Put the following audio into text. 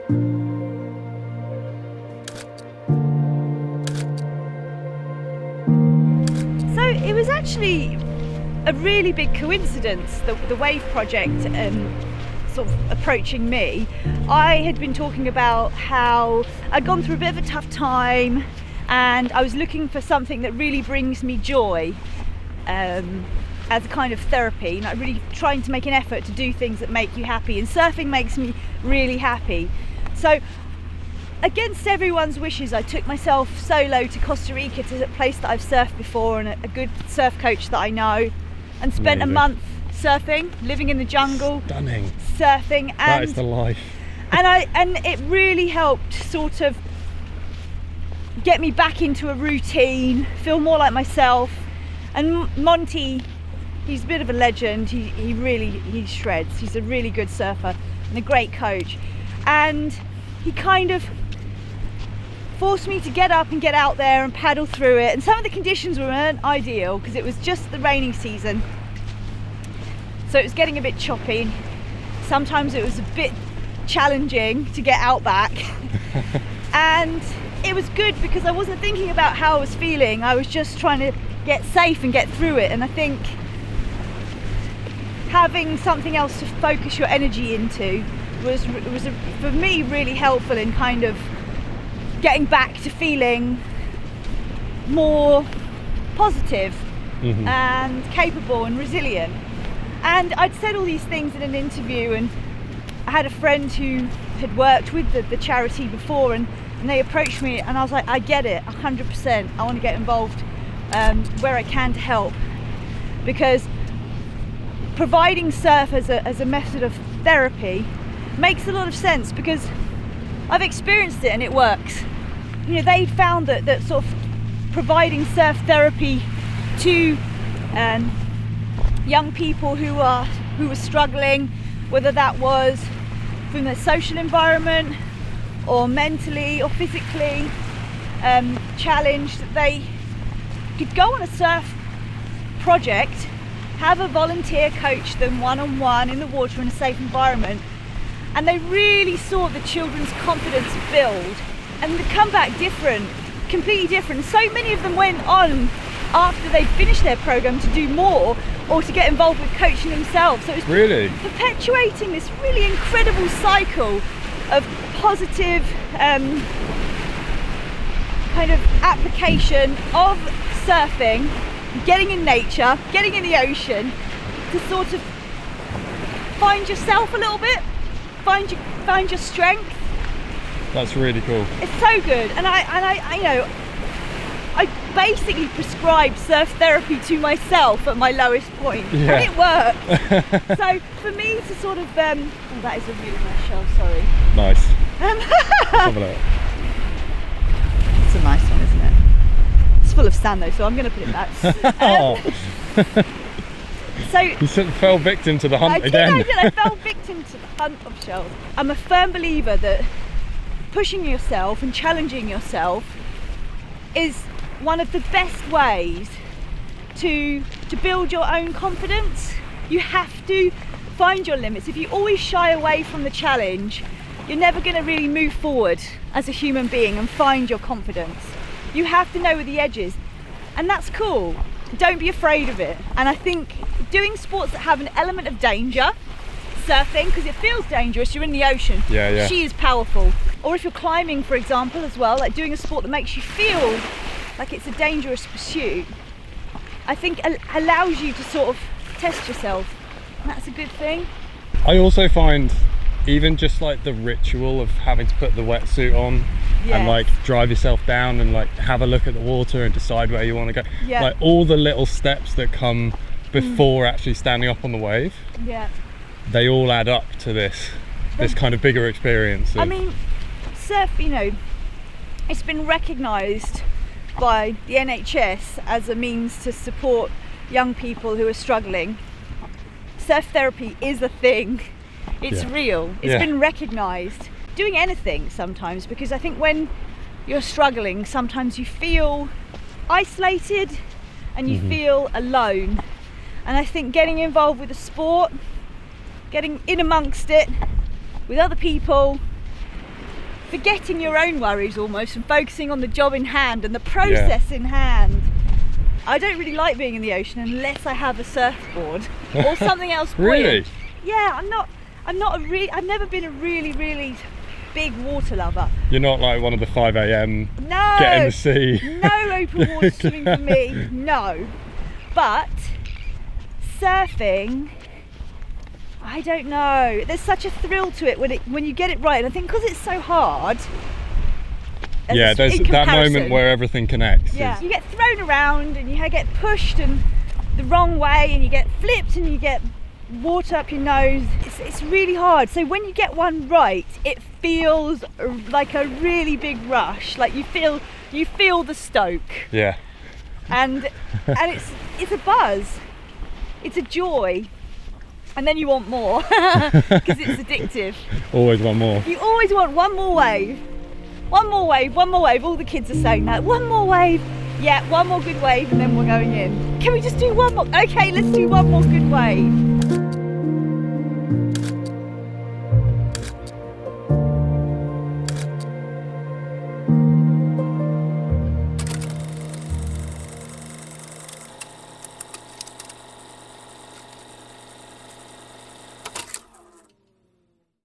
So it was actually a really big coincidence, the Wave project sort of approaching me. I had been talking about how I'd gone through a bit of a tough time and I was looking for something that really brings me joy as a kind of therapy, and I'm really trying to make an effort to do things that make you happy, and surfing makes me really happy. So against everyone's wishes, I took myself solo to Costa Rica, to a place that I've surfed before and a good surf coach that I know, and spent a month surfing, living in the jungle. Stunning. Surfing, and that is the life. and it really helped sort of get me back into a routine, feel more like myself. And Monty, he's a bit of a legend. He shreds. He's a really good surfer and a great coach, and he kind of forced me to get up and get out there and paddle through it. And some of the conditions weren't ideal because it was just the rainy season, so it was getting a bit choppy. Sometimes it was a bit challenging to get out back and it was good because I wasn't thinking about how I was feeling. I was just trying to get safe and get through it. And I think having something else to focus your energy into was for me really helpful in kind of getting back to feeling more positive and capable and resilient. And I'd said all these things in an interview, and I had a friend who had worked with the charity before, and they approached me, and I was like, I get it 100%. I want to get involved where I can to help, because providing surf as a method of therapy makes a lot of sense, because I've experienced it and it works. You know, they found that sort of providing surf therapy to young people who were struggling, whether that was from their social environment or mentally or physically challenged, that they could go on a surf project, have a volunteer coach them one-on-one in the water in a safe environment, and they really saw the children's confidence build and come back different, completely different. So many of them went on after they'd finished their program to do more or to get involved with coaching themselves. So it was really perpetuating this really incredible cycle of positive kind of application of surfing, getting in nature, getting in the ocean, to sort of find yourself a little bit, find your strength. That's really cool. It's so good, and I you know, I basically prescribed surf therapy to myself at my lowest point, and it worked. So for me to sort of oh, that is a really nice shell, sorry. Nice. Let's have a look. It's a nice one, isn't it? It's full of sand though, so I'm going to put it back. So you fell victim to the hunt again. I fell victim to the hunt of shells. I'm a firm believer that pushing yourself and challenging yourself is one of the best ways to build your own confidence. You have to find your limits. If you always shy away from the challenge, you're never going to really move forward as a human being and find your confidence. You have to know where the edge is, and that's cool. Don't be afraid of it. And I think doing sports that have an element of danger, surfing, because it feels dangerous, you're in the ocean, she is powerful. Or if you're climbing, for example, as well, like doing a sport that makes you feel like it's a dangerous pursuit, I think allows you to sort of test yourself, and that's a good thing. I also find even just like the ritual of having to put the wetsuit on and like drive yourself down and like have a look at the water and decide where you want to go, like all the little steps that come before actually standing up on the wave, they all add up to this kind of bigger experience of, I mean, surf, you know, it's been recognised by the NHS as a means to support young people who are struggling. Surf therapy is a thing. It's real. It's been recognised. Doing anything sometimes, because I think when you're struggling, sometimes you feel isolated and you feel alone. And I think getting involved with a sport, getting in amongst it with other people, forgetting your own worries almost and focusing on the job in hand and the process in hand. I don't really like being in the ocean unless I have a surfboard or something else buoyant. Really? Yeah, I've never been a really big water lover. You're not like one of the 5 a.m. No, get in the sea. No open water swimming for me, no. But surfing, I don't know. There's such a thrill to it when you get it right. And I think because it's so hard. Yeah, there's that moment where everything connects. Yeah, you get thrown around and you get pushed and the wrong way and you get flipped and you get water up your nose. It's really hard. So when you get one right, it feels like a really big rush. Like you feel the stoke. Yeah. And it's a buzz. It's a joy. And then you want more because it's addictive. Always want more. You always want one more wave. One more wave, one more wave. All the kids are saying that. One more wave. Yeah, one more good wave and then we're going in. Can we just do one more? Okay, let's do one more good wave.